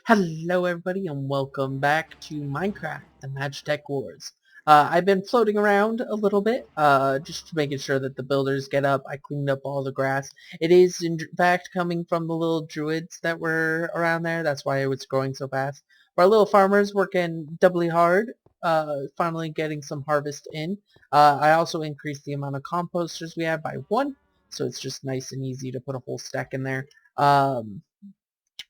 Hello everybody and welcome back to Minecraft, the Magitech Wars. I've been floating around a little bit, just making sure that the builders get up. I cleaned up all the grass. It is in fact coming from the little druids that were around there. That's why it was growing so fast. Our little farmers working doubly hard, finally getting some harvest in. I also increased the amount of composters we have by 1, so it's just nice and easy to put a whole stack in there.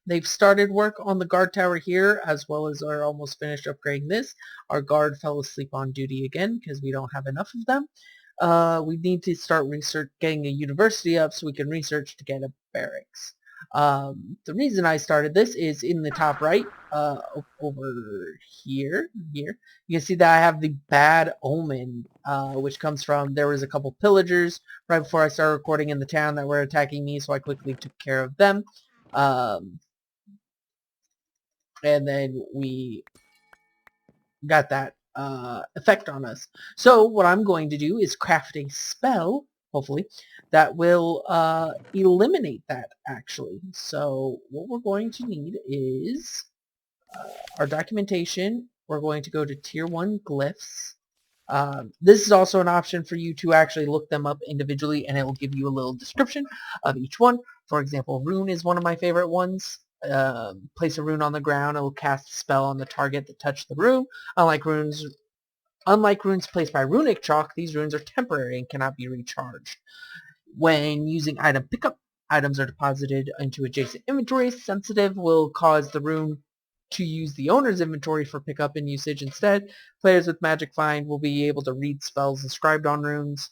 They've started work on the guard tower here, as well as are almost finished upgrading this. Our guard fell asleep on duty again because we don't have enough of them. We need to start getting a university up so we can research to get a barracks. The reason I started this is in the top right, over here. You can see that I have the bad omen, which comes from there was a couple pillagers right before I started recording in the town that were attacking me, so I quickly took care of them. And then we got that effect on us. So what I'm going to do is craft a spell, hopefully, that will eliminate that, actually. So what we're going to need is our documentation. We're going to go to Tier 1 Glyphs. This is also an option for you to actually look them up individually, and it will give you a little description of each one. For example, rune is one of my favorite ones. Place a rune on the ground, it will cast a spell on the target that touched the rune. Unlike runes placed by runic chalk, these runes are temporary and cannot be recharged. When using item pickup, items are deposited into adjacent inventories. Sensitive will cause the rune to use the owner's inventory for pickup and usage instead. Players with Magic Find will be able to read spells inscribed on runes.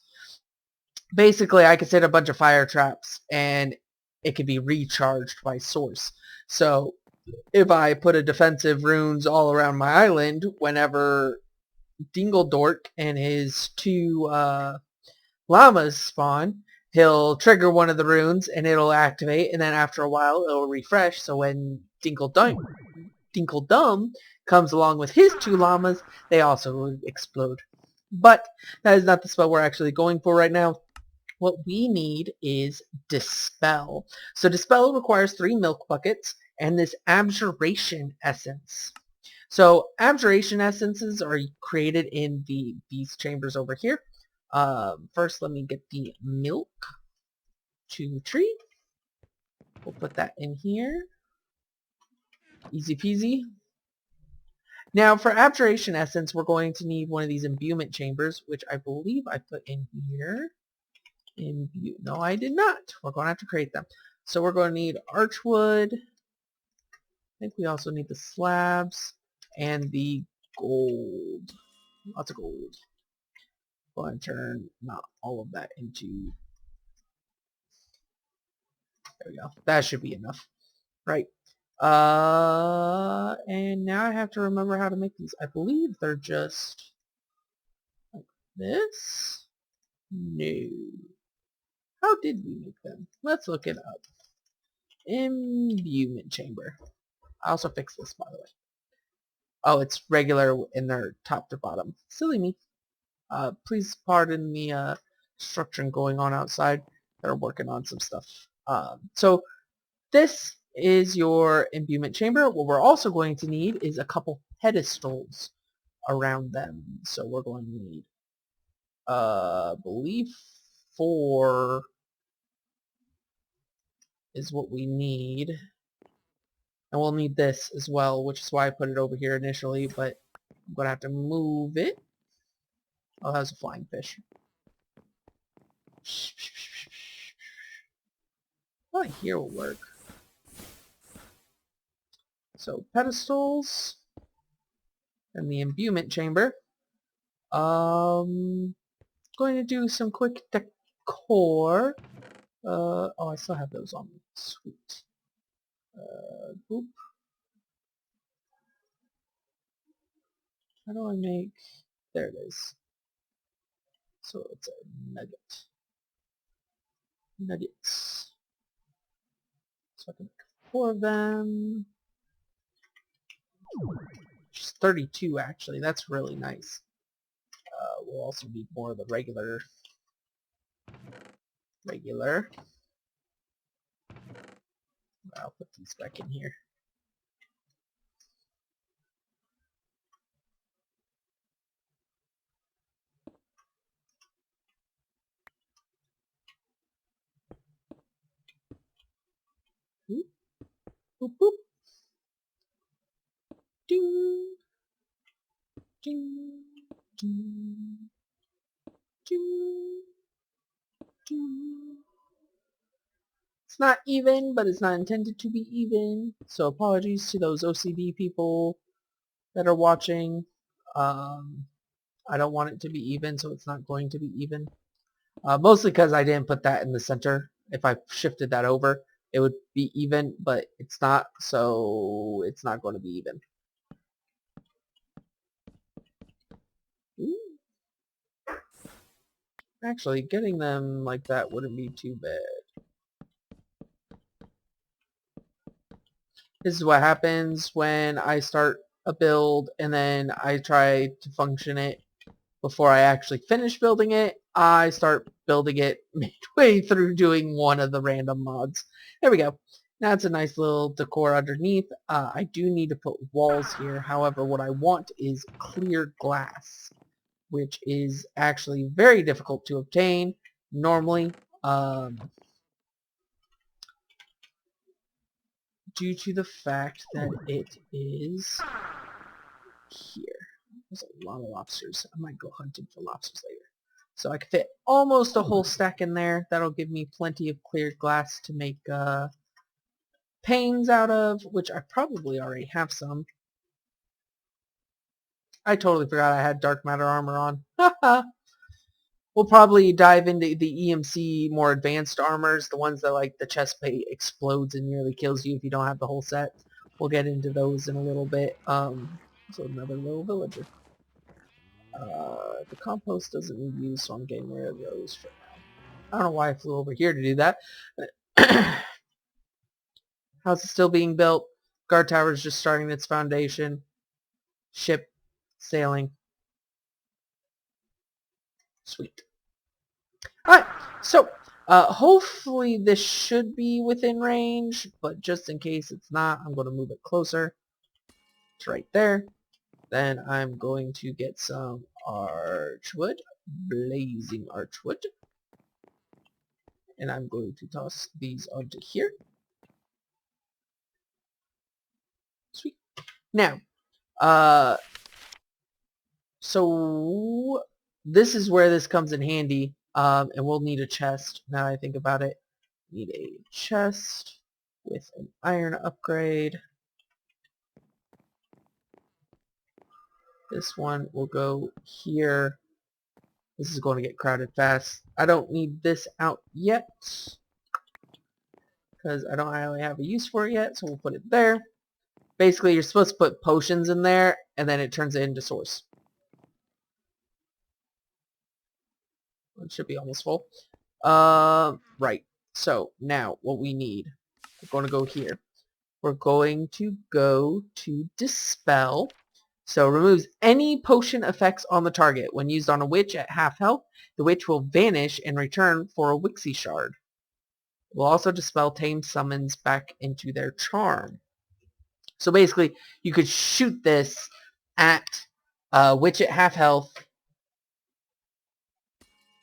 Basically, I could set a bunch of fire traps and it can be recharged by source. So if I put a defensive runes all around my island, whenever Dingledork and his 2 llamas spawn, he'll trigger one of the runes and it'll activate, and then after a while it'll refresh, so when Dinkledum comes along with his 2 llamas, they also explode. But that is not the spell we're actually going for right now. What we need is Dispel. So Dispel requires 3 milk buckets and this Abjuration Essence. So Abjuration Essences are created in these chambers over here. First, let me get the milk to tree. We'll put that in here. Easy peasy. Now, for Abjuration Essence, we're going to need one of these imbuement chambers, which I believe I put in here. No, I did not. We're going to have to create them. So we're going to need archwood. I think we also need the slabs and the gold. Lots of gold. Going to turn not all of that into... There we go. That should be enough. Right. And now I have to remember how to make these. I believe they're just like this. No. How did we make them? Let's look it up. Imbuement chamber. I also fixed this, by the way. Oh, it's regular in their top to bottom. Silly me. Please pardon the construction going on outside. They're working on some stuff. So this is your imbuement chamber. What we're also going to need is a couple pedestals around them. So we're going to need, I believe 4 is what we need. And we'll need this as well, which is why I put it over here initially, but I'm going to have to move it. Oh, that was a flying fish. Well, here will work. So, pedestals and the imbuement chamber. Going to do some quick decor. Oh, I still have those on me. Sweet. Boop. How do I make... There it is. So it's a nugget. Nuggets. So I can make 4 of them. Just 32 actually. That's really nice. We'll also need more of the regular. I'll put these back in here. not even, but it's not intended to be even. So apologies to those OCD people that are watching. I don't want it to be even, so it's not going to be even. Mostly because I didn't put that in the center. If I shifted that over, it would be even, but it's not, so it's not going to be even. Ooh. Actually, getting them like that wouldn't be too bad. This is what happens when I start a build and then I try to function it before I actually finish building it. I start building it midway through doing one of the random mods. There we go. Now it's a nice little decor underneath. I do need to put walls here. However, what I want is clear glass, which is actually very difficult to obtain normally. Due to the fact that it is here. There's a lot of lobsters. I might go hunting for lobsters later. So I can fit almost a whole stack in there. That'll give me plenty of cleared glass to make panes out of, which I probably already have some. I totally forgot I had dark matter armor on. We'll probably dive into the EMC more advanced armors, the ones that like the chest plate explodes and nearly kills you if you don't have the whole set. We'll get into those in a little bit. So another little villager. The compost doesn't need use, so I'm getting rid of those for now. I don't know why I flew over here to do that. House is still being built. Guard tower is just starting its foundation. Ship sailing. Sweet. Alright, so hopefully this should be within range, but just in case it's not, I'm going to move it closer. It's right there. Then I'm going to get some archwood, blazing archwood. And I'm going to toss these onto here. Sweet. Now, so this is where this comes in handy, and we'll need a chest now that I think about it. Need a chest with an iron upgrade. This one will go here. This is going to get crowded fast. I don't need this out yet because I don't really have a use for it yet, so we'll put it there. Basically, you're supposed to put potions in there, and then it turns it into source. It should be almost full. Right. So, now, what we need. We're going to go here. We're going to go to Dispel. So, removes any potion effects on the target. When used on a witch at half health, the witch will vanish and return for a Wixie shard. It will also dispel tame summons back into their charm. So basically, you could shoot this at witch at half health.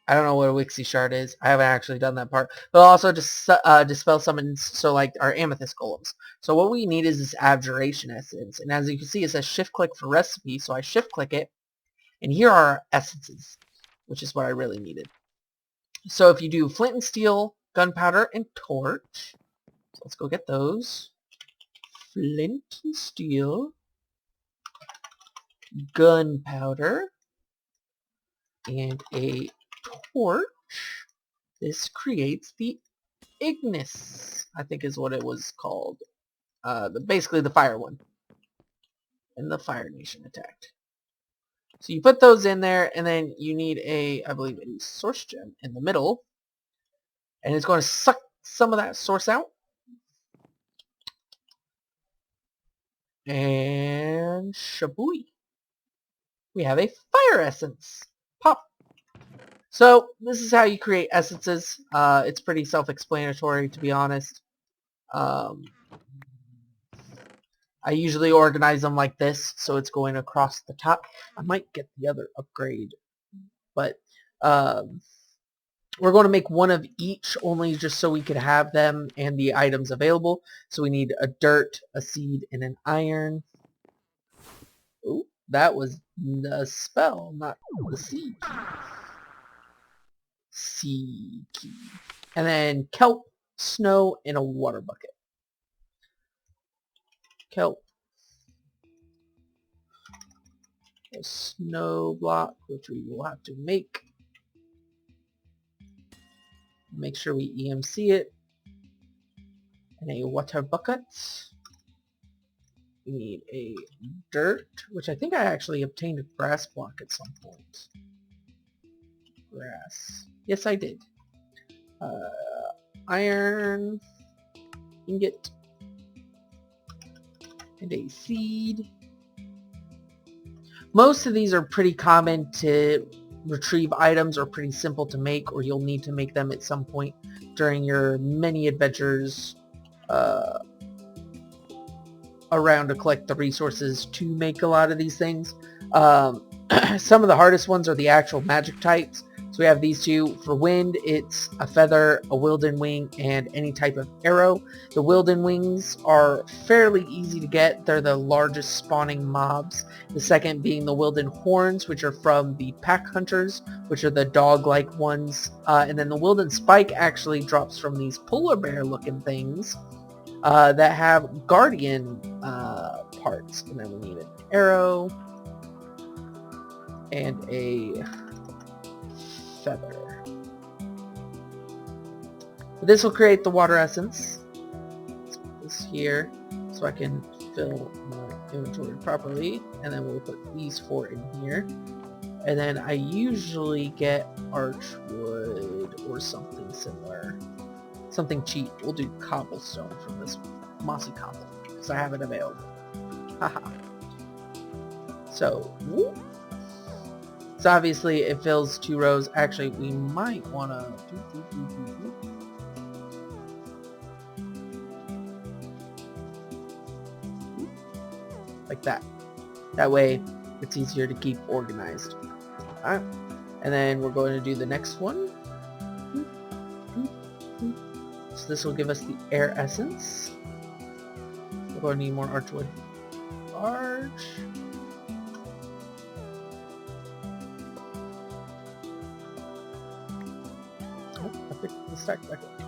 I don't know what a Wixie shard is. I haven't actually done that part. But also just dispel summons, so like our amethyst golems. So what we need is this abjuration essence. And as you can see, it says shift click for recipe. So I shift click it. And here are our essences, which is what I really needed. So if you do flint and steel, gunpowder, and torch. So let's go get those. Flint and steel. Gunpowder. And a torch. This creates the Ignis, I think is what it was called. Basically the fire one. And the Fire Nation attacked. So you put those in there, and then you need I believe, a source gem in the middle. And it's going to suck some of that source out. And shabooey. We have a fire essence. Pop. So this is how you create essences. It's pretty self-explanatory, to be honest. I usually organize them like this, so it's going across the top. I might get the other upgrade, but we're going to make one of each, only just so we could have them and the items available. So we need a dirt, a seed, and an iron. Ooh, that was the spell, not the seed key. Seed key. And then kelp snow in a water bucket. Kelp. A snow block, which we will have to make. Make sure we EMC it. And a water bucket. We need a dirt, which I think I actually obtained a grass block at some point. Grass. Yes, I did. Iron ingot and a seed. Most of these are pretty common to retrieve items, or pretty simple to make, or you'll need to make them at some point during your many adventures around to collect the resources to make a lot of these things. Some of the hardest ones are the actual magic types. So we have these two. For wind, it's a feather, a wilden wing, and any type of arrow. The wilden wings are fairly easy to get. They're the largest spawning mobs. The second being the wilden horns, which are from the pack hunters, which are the dog-like ones. And then the wilden spike actually drops from these polar bear looking things that have guardian parts. And then we need an arrow and a feather. This will create the water essence. Let's put this here so I can fill my inventory properly, and then we'll put these 4 in here. And then I usually get archwood or something similar. Something cheap. We'll do cobblestone from this mossy cobble because I have it available. Haha. So obviously it fills 2 rows. Actually, we might want to like that. That way it's easier to keep organized. Alright. And then we're going to do the next one. So this will give us the air essence. We're going to need more archwood. Arch. Oh, I picked the stack back up.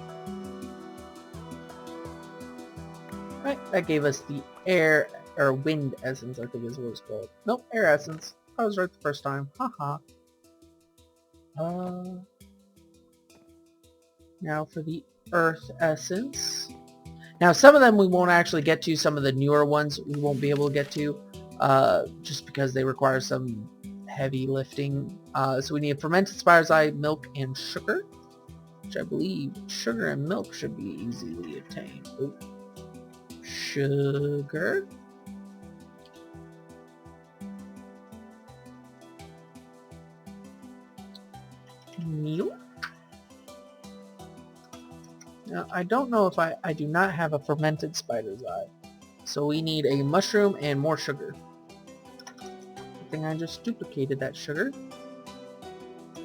Right, that gave us the air, or wind essence, I think is what it's called. Nope, air essence. I was right the first time. Haha. Now for the earth essence. Now some of them we won't actually get to. Some of the newer ones we won't be able to get to. Just because they require some heavy lifting. So we need fermented spider's eye, milk, and sugar. Which I believe sugar and milk should be easily obtained. Ooh. Sugar. Milk. Now, I don't know if I do not have a fermented spider's eye. So we need a mushroom and more sugar. I think I just duplicated that sugar.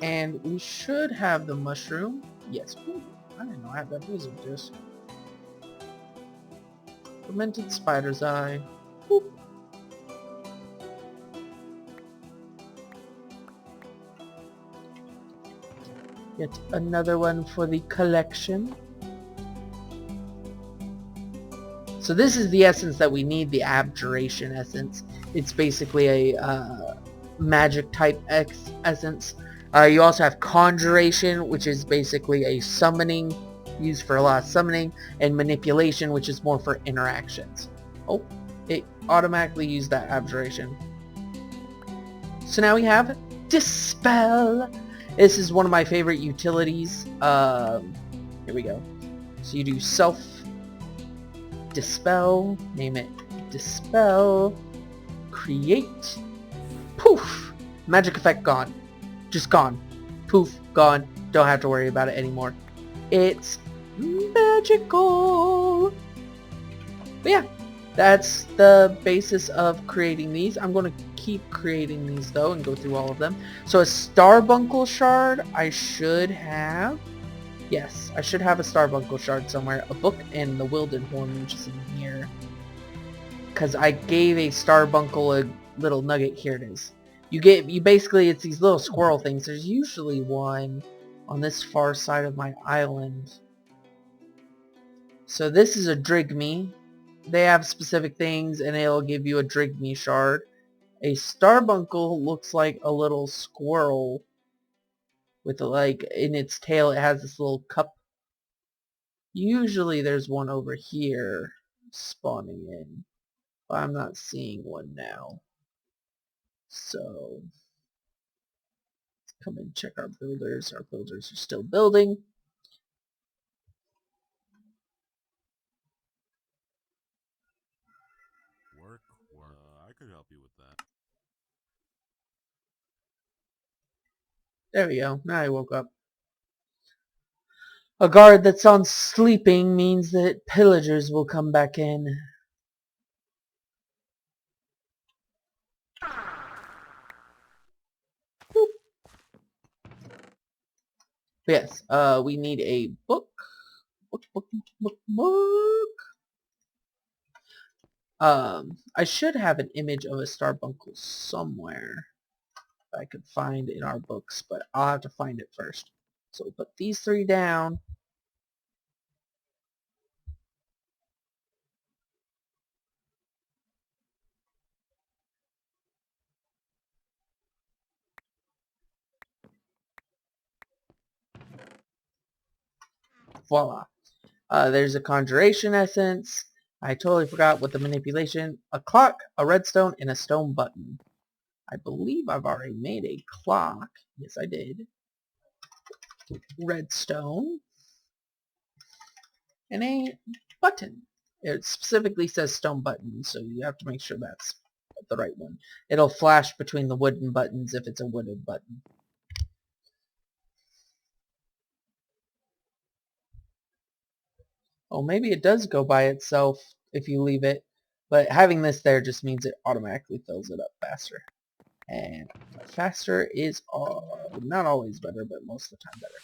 And we should have the mushroom. Yes. Ooh, I didn't know I had that music disc. Fermented spider's eye. Boop. Yet another one for the collection. So this is the essence that we need, the abjuration essence. It's basically a magic type essence. You also have conjuration, which is basically a summoning, used for a lot of summoning, and manipulation, which is more for interactions. Oh, it automatically used that abjuration. So now we have dispel. This is one of my favorite utilities. Here we go. So you do self dispel, name it dispel, create, poof, magic effect gone, just gone, poof, gone, don't have to worry about it anymore. It's magical. But yeah, that's the basis of creating these. I'm going to keep creating these though and go through all of them. So a starbuncle shard I should have. Yes, I should have a starbuncle shard somewhere. A book and the wilden horn, which is in here. Because I gave a starbuncle a little nugget. Here it is. You basically, it's these little squirrel things. There's usually one on this far side of my island. So this is a drigme. They have specific things and it'll give you a drigme shard. A starbuncle looks like a little squirrel with like in its tail it has this little cup. Usually there's one over here spawning in, but I'm not seeing one now. So let's come and check our builders. Our builders are still building. Work. I could help you with that. There we go. Now I woke up. A guard that's on sleeping means that pillagers will come back in. Boop. Yes, we need a book. Book. I should have an image of a starbuncle somewhere that I could find in our books, but I'll have to find it first. So we'll put these three down. Voila. There's a conjuration essence. I totally forgot what the manipulation. A clock, a redstone, and a stone button. I believe I've already made a clock. Yes, I did. Redstone. And a button. It specifically says stone button, so you have to make sure that's the right one. It'll flash between the wooden buttons if it's a wooden button. Oh, maybe it does go by itself if you leave it, but having this there just means it automatically fills it up faster. And faster is not always better, but most of the time better.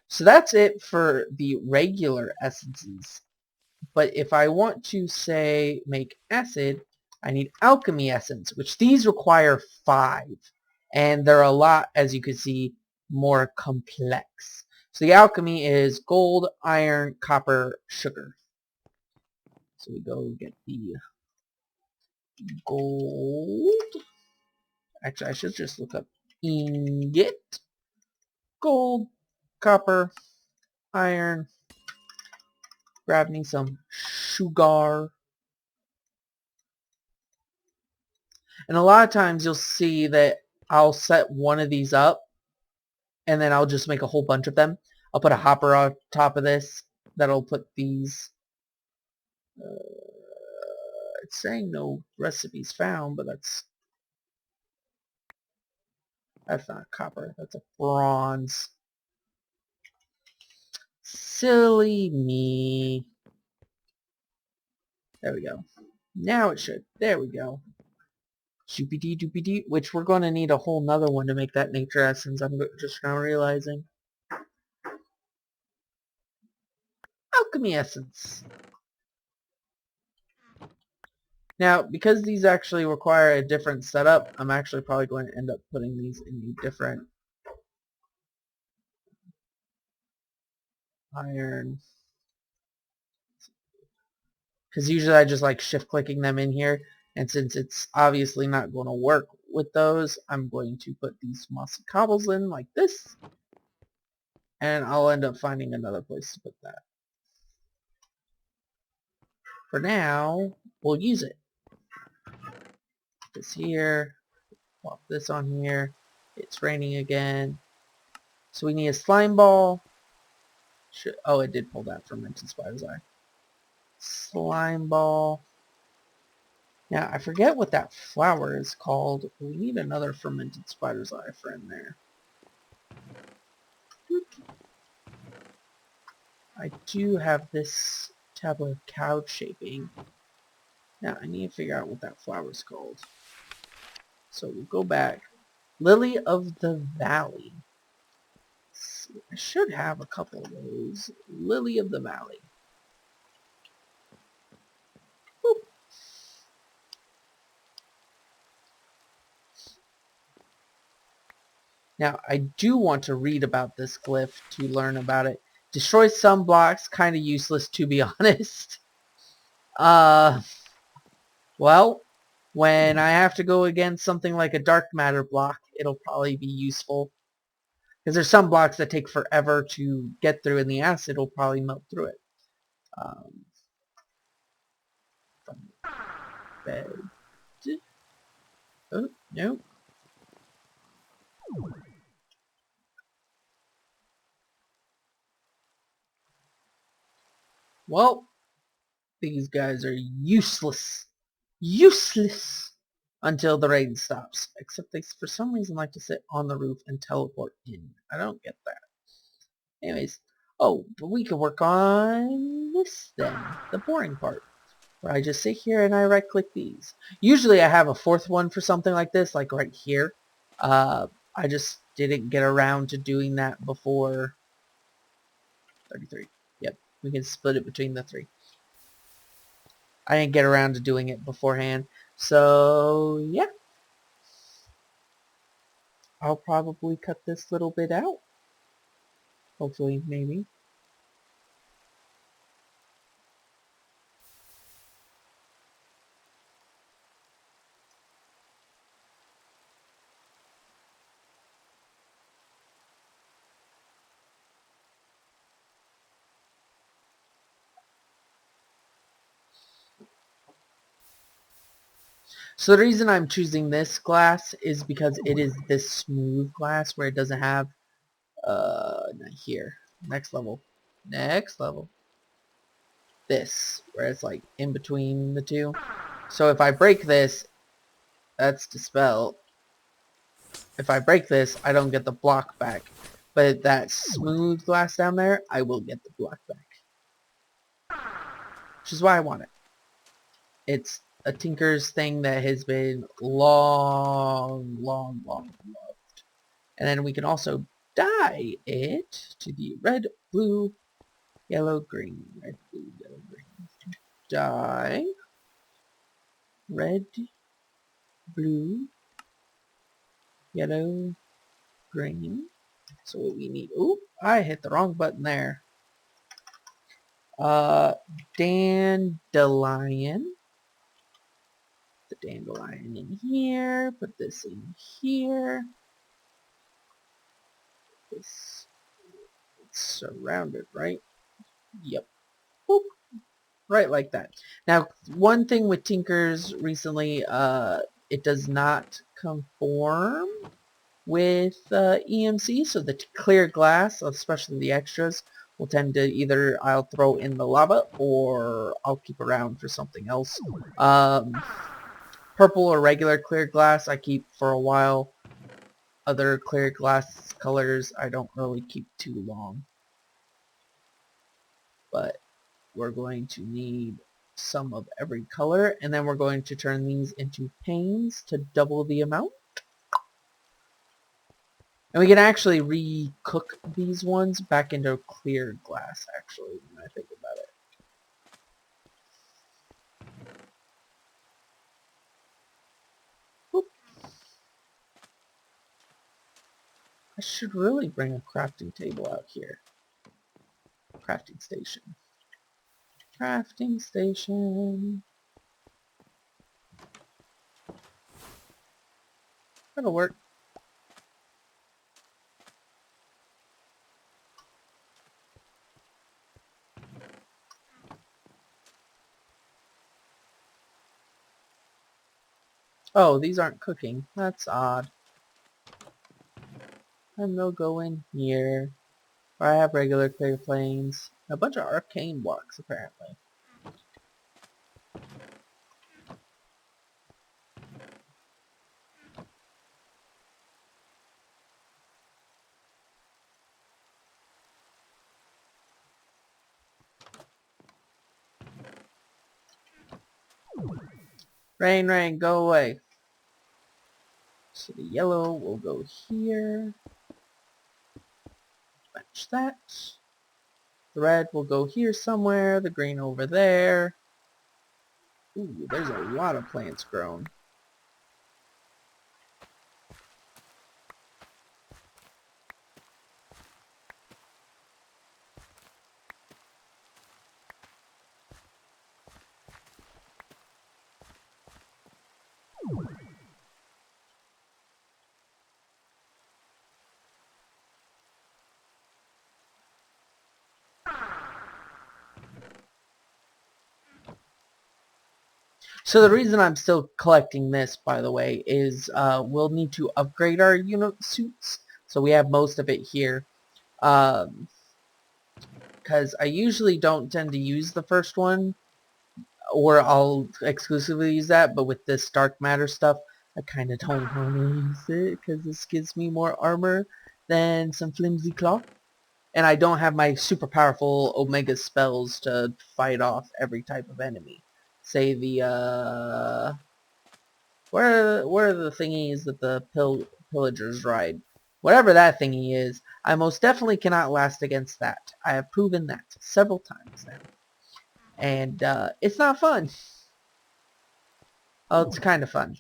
So that's it for the regular essences. But if I want to, say, make acid, I need alchemy essence, which these require 5. And they're a lot, as you can see, more complex. So the alchemy is gold, iron, copper, sugar. So we go get the gold. Actually, I should just look up ingot, gold, copper, iron. Grab me some sugar. And a lot of times you'll see that I'll set one of these up and then I'll just make a whole bunch of them. I'll put a hopper on top of this that'll put these. It's saying no recipes found, but that's not copper. That's a bronze. Silly me. There we go. Now it should. There we go. Shoopy doopy dee, which we're going to need a whole nother one to make that nature essence. I'm just now realizing. Alchemy essence. Now, because these actually require a different setup, I'm actually probably going to end up putting these in a different iron. Because usually I just like shift clicking them in here. And since it's obviously not going to work with those, I'm going to put these mossy cobbles in like this. And I'll end up finding another place to put that. For now, we'll use it. This here. Plop this on here. It's raining again. So we need a slime ball. Oh, it did pull that fermented spider's eye. Slime ball. Now, I forget what that flower is called. We need another fermented spider's eye friend there. I do have this tablet of cloud shaping. Now, I need to figure out what that flower is called. So we'll go back. Lily of the Valley. I should have a couple of those. Lily of the Valley. Boop. Now, I do want to read about this glyph to learn about it. Destroys some blocks, kind of useless to be honest. Uh, well, when I have to go against something like a dark matter block, it'll probably be useful. Because there's some blocks that take forever to get through, and the acid will probably melt through it. Um, bed. Oh, no. Well, these guys are useless. Useless! Until the rain stops. Except they, for some reason, like to sit on the roof and teleport in. I don't get that. Anyways. Oh, but we can work on this then. The boring part. Where I just sit here and I right-click these. Usually I have a fourth one for something like this, like right here. I just didn't get around to doing that before 33. Yep, we can split it between the three. I didn't get around to doing it beforehand. So, yeah. I'll probably cut this little bit out. Hopefully, maybe. So the reason I'm choosing this glass is because it is this smooth glass where it doesn't have, not here. Next level. Next level. This, where it's like in between the two. So if I break this, that's dispel. If I break this, I don't get the block back. But that smooth glass down there, I will get the block back. Which is why I want it. It's a Tinker's thing that has been long loved. And then we can also dye it to the red, blue, yellow, green. Red, blue, yellow, green. Dye. Red, blue, yellow, green. So what we need. Ooh, I hit the wrong button there. Dandelion. The dandelion in here. Put this in here. This it's surrounded, right? Yep. Boop. Right like that. Now, one thing with Tinkers recently, it does not conform with EMC, so the clear glass, especially the extras, will tend to either I'll throw in the lava or I'll keep around for something else. Purple or regular clear glass I keep for a while. Other clear glass colors I don't really keep too long. But we're going to need some of every color, and then we're going to turn these into panes to double the amount. And we can actually re-cook these ones back into clear glass, actually, when I think about it. Oop. I should really bring a crafting table out here. Crafting station. Crafting station. That'll work. Oh, these aren't cooking. That's odd. And they'll go in here. I have regular clear planes. A bunch of arcane blocks, apparently. Rain, rain, go away. So the yellow will go here. Match that. The red will go here somewhere. The green over there. Ooh, there's a lot of plants grown. So the reason I'm still collecting this, by the way, is we'll need to upgrade our unit suits. So we have most of it here. Because I usually don't tend to use the first one, or I'll exclusively use that, but with this dark matter stuff, I kind of don't want to use it, because this gives me more armor than some flimsy cloth. And I don't have my super powerful Omega spells to fight off every type of enemy. Say the, where are the thingies that the pillagers ride? Whatever that thingy is, I most definitely cannot last against that. I have proven that several times now. And, it's not fun. Oh, it's kind of fun.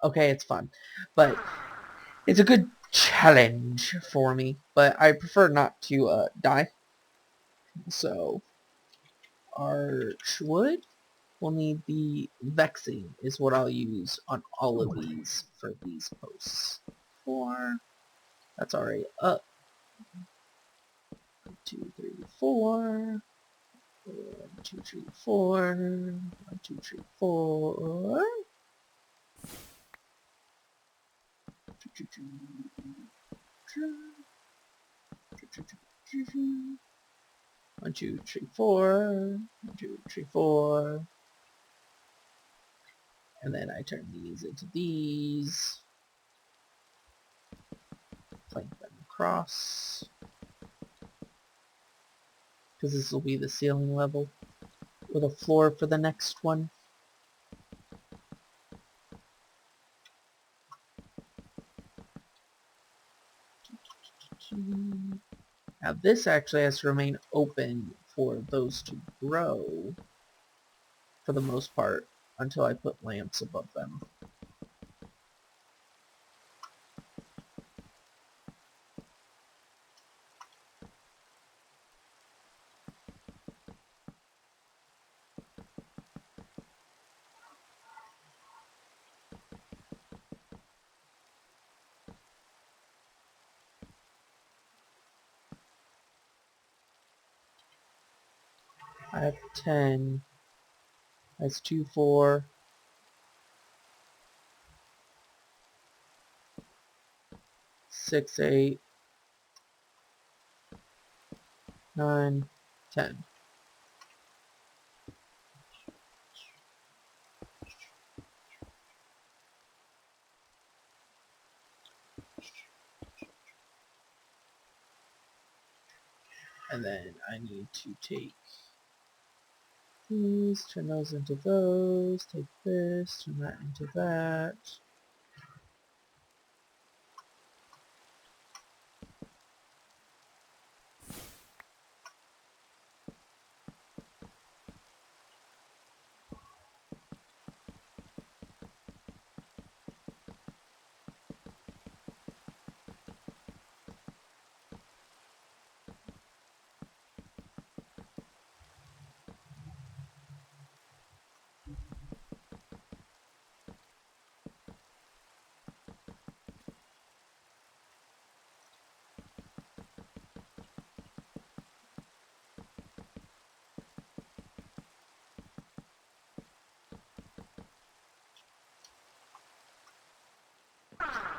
Okay, it's fun. But it's a good challenge for me. But I prefer not to, die. So, archwood. We'll need the vexing is what I'll use on all of these for these posts. 4. That's already up. 1, 2, 3, 4. 1, 2, 3, 4. 1, 2, 3, 4. 1, 2, 3, 4. 1, 2, 3, 4. And then I turn these into these. Plank them across. Because this will be the ceiling level. With a floor for the next one. Now this actually has to remain open for those to grow, for the most part, until I put lamps above them. I have 10. That's 2, 4. 6, 8. 9, 10. And then I need to take these, turn those into those, take this, turn that into that.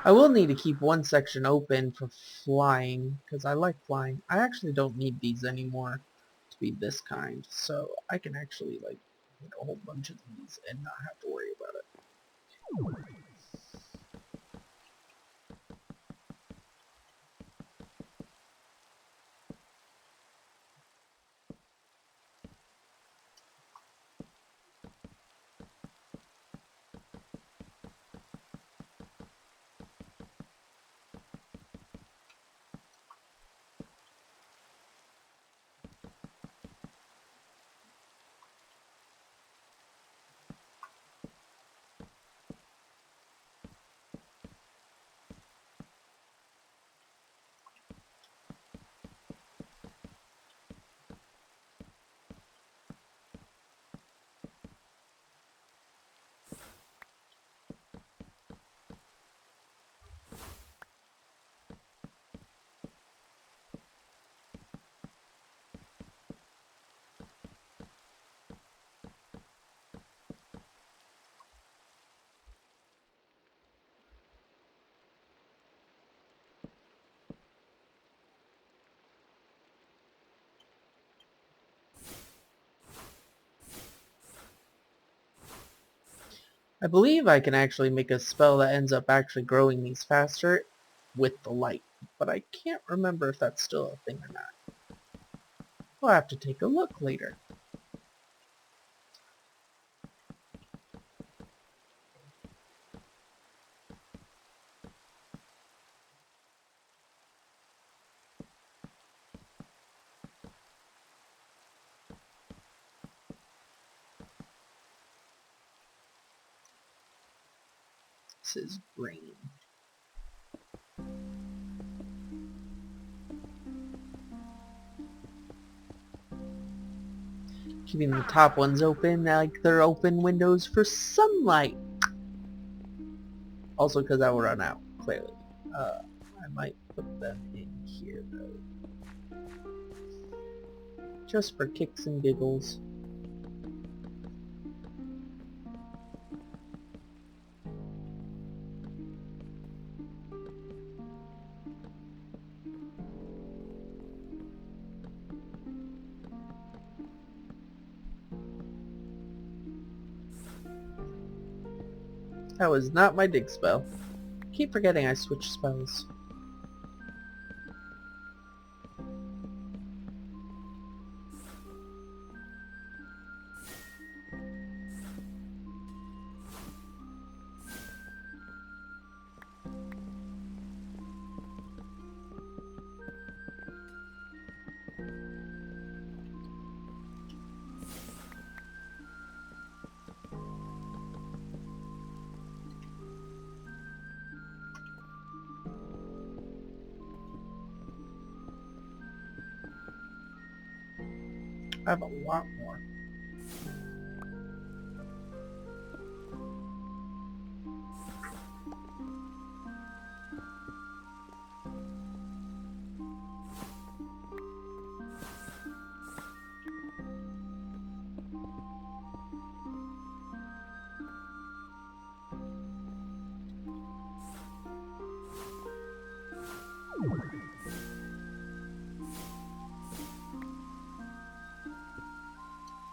I will need to keep one section open for flying, because I like flying. I actually don't need these anymore to be this kind, so I can actually, like, make a whole bunch of these and not have to worry about it. I believe I can actually make a spell that ends up actually growing these faster with the light, but I can't remember if that's still a thing or not. We'll have to take a look later. This is green. Keeping the top ones open, like they're open windows for sunlight. Also because I will run out, clearly. I might put them in here, though. Just for kicks and giggles. That was not my dig spell. Keep forgetting I switch spells. I have a lot more.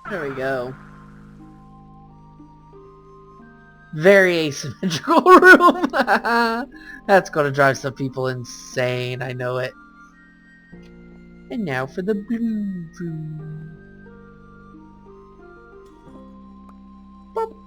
There we go. Very asymmetrical room. That's gonna drive some people insane, I know it. And now for the blue room. Boop.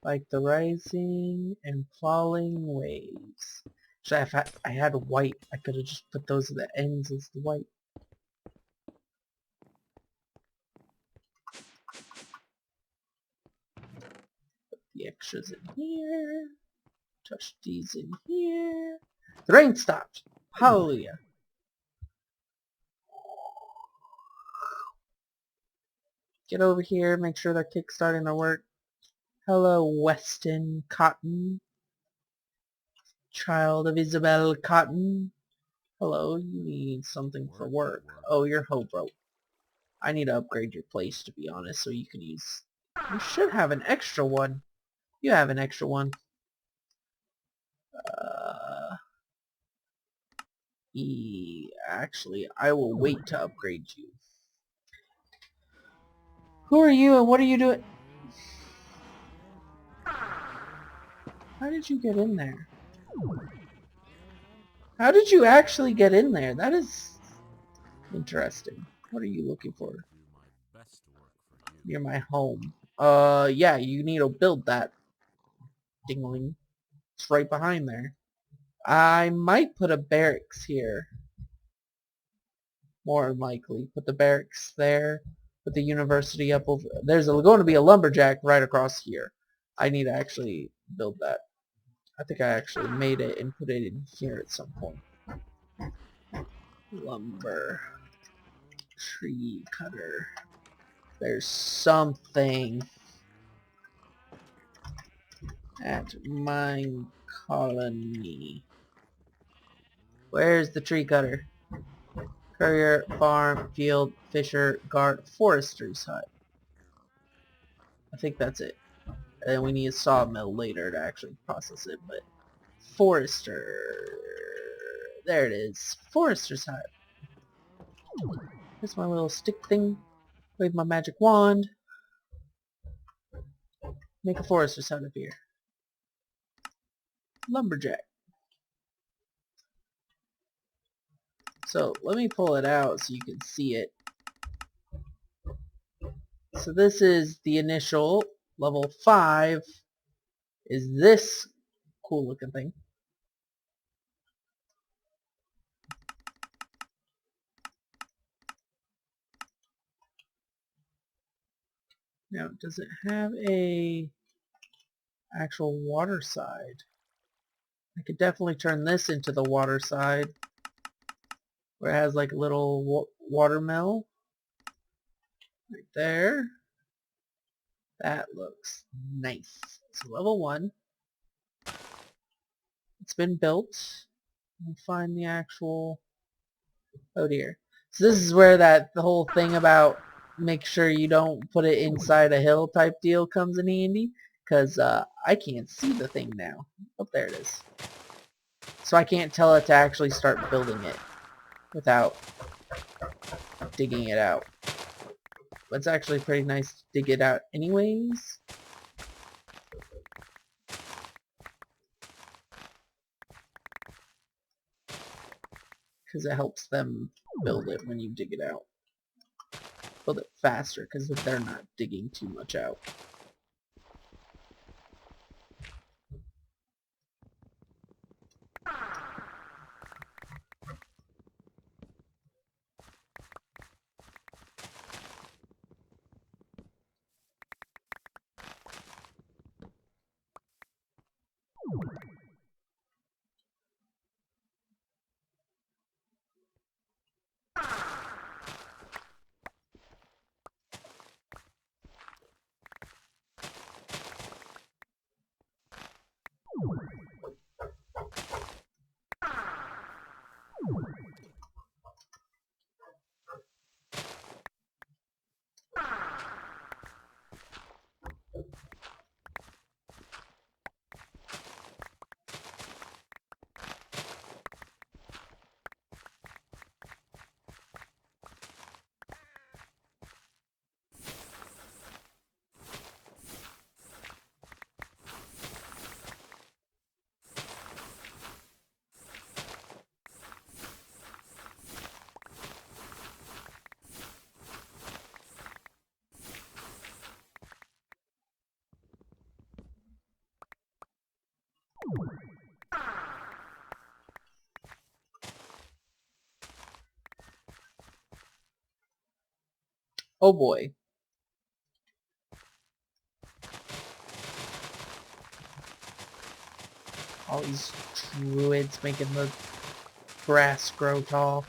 Like the rising and falling waves. So if I had white, I could have just put those at the ends as the white. Put the extras in here. Touch these in here. The rain stopped. Hallelujah. Get over here, make sure they're kickstarting their work. Hello, Weston Cotton. Child of Isabel Cotton. Hello, you need something for work. Oh, you're hoe broke. I need to upgrade your place, to be honest, so you can use... You should have an extra one. You have an extra one. Actually, I will wait to upgrade you. Who are you and what are you doing? How did you get in there? How did you actually get in there? That is interesting. What are you looking for? Near my home. Yeah, you need to build that. Dingling. It's right behind there. I might put a barracks here. More than likely. Put the barracks there. Put the university up over... There's going to be a lumberjack right across here. I need to actually build that. I think I actually made it and put it in here at some point. Lumber. Tree cutter. There's something at Minecolies. Where's the tree cutter? Courier, farm, field, fisher, guard, forester's hut. I think that's it. And then we need a sawmill later to actually process it, but forester. There it is. Forester's hut. Here's my little stick thing. Wave my magic wand. Make a forester's hut up here. Lumberjack. So let me pull it out so you can see it. So this is the initial level 5 is this cool looking thing. Now does it have a actual water side? I could definitely turn this into the water side where it has like a little water mill right there. That looks nice. So level 1. It's been built. Let me find the actual... Oh dear. So this is where the whole thing about make sure you don't put it inside a hill type deal comes in handy. Because I can't see the thing now. Oh, there it is. So I can't tell it to actually start building it without digging it out. But it's actually pretty nice to dig it out anyways. Because it helps them build it when you dig it out. Build it faster because they're not digging too much out. Oh boy. All these druids making the grass grow tall.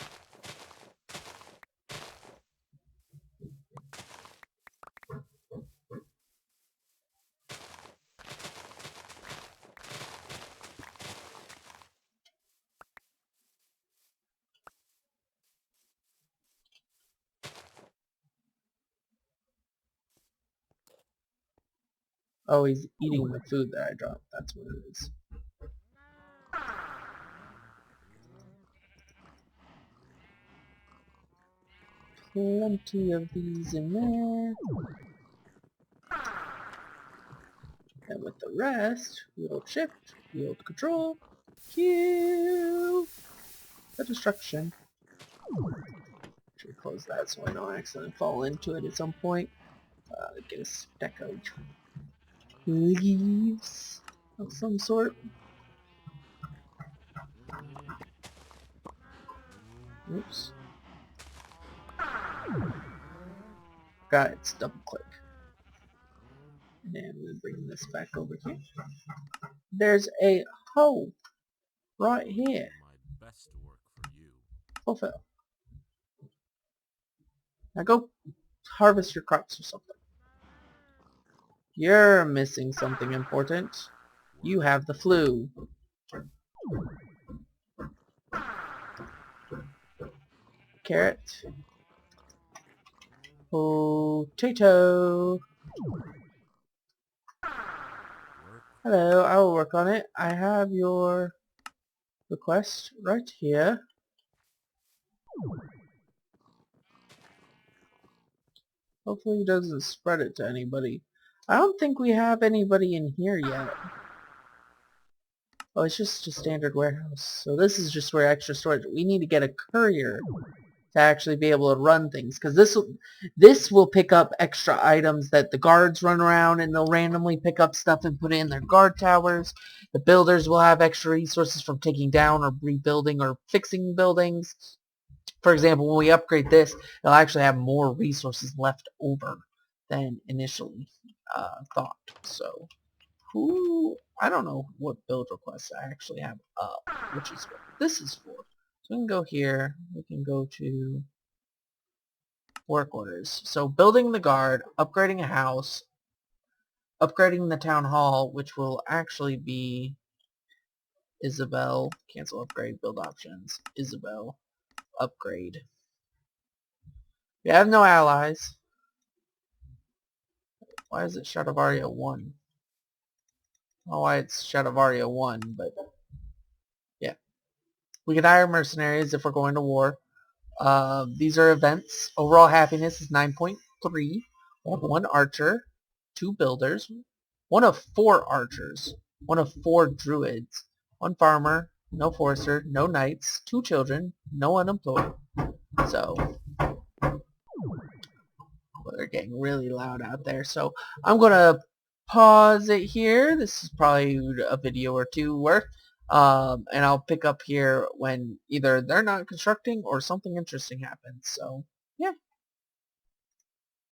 Oh, he's eating the food that I dropped. That's what it is. Plenty of these in there. And with the rest, we hold shift, we hold control, cue the destruction. Should close that so I don't accidentally fall into it at some point. Get a stack of leaves of some sort. Oops. Got it, double click. And we bring this back over here. There's a hole right here. My best work for you. Fulfill. Now go. harvest your crops or something. You're missing something important. You have the flu. Carrot. Potato. Hello, I will work on it. I have your request right here. Hopefully he doesn't spread it to anybody. I don't think we have anybody in here yet. Oh, it's just a standard warehouse. So this is just where extra storage. We need to get a courier to actually be able to run things, because this will pick up extra items that the guards run around and they'll randomly pick up stuff and put it in their guard towers. The builders will have extra resources from taking down or rebuilding or fixing buildings. For example, when we upgrade this, it'll actually have more resources left over than initially thought. So, I don't know what build requests I actually have up, which is what this is for. So we can go here, we can go to work orders. So building the guard, upgrading a house, upgrading the town hall, which will actually be Isabel, cancel upgrade, build options, Isabel, upgrade. We have no allies. Why is it Shadavaria 1? I don't know why it's Shadavaria 1, but yeah. We can hire mercenaries if we're going to war. These are events. Overall happiness is 9.3. We have 1 archer, 2 builders, 1 of 4 archers, 1 of 4 druids, 1 farmer, no forester, no knights, 2 children, no unemployed. So, they're getting really loud out there. So, I'm going to pause it here. This is probably a video or 2 worth. And I'll pick up here when either they're not constructing or something interesting happens. So, yeah.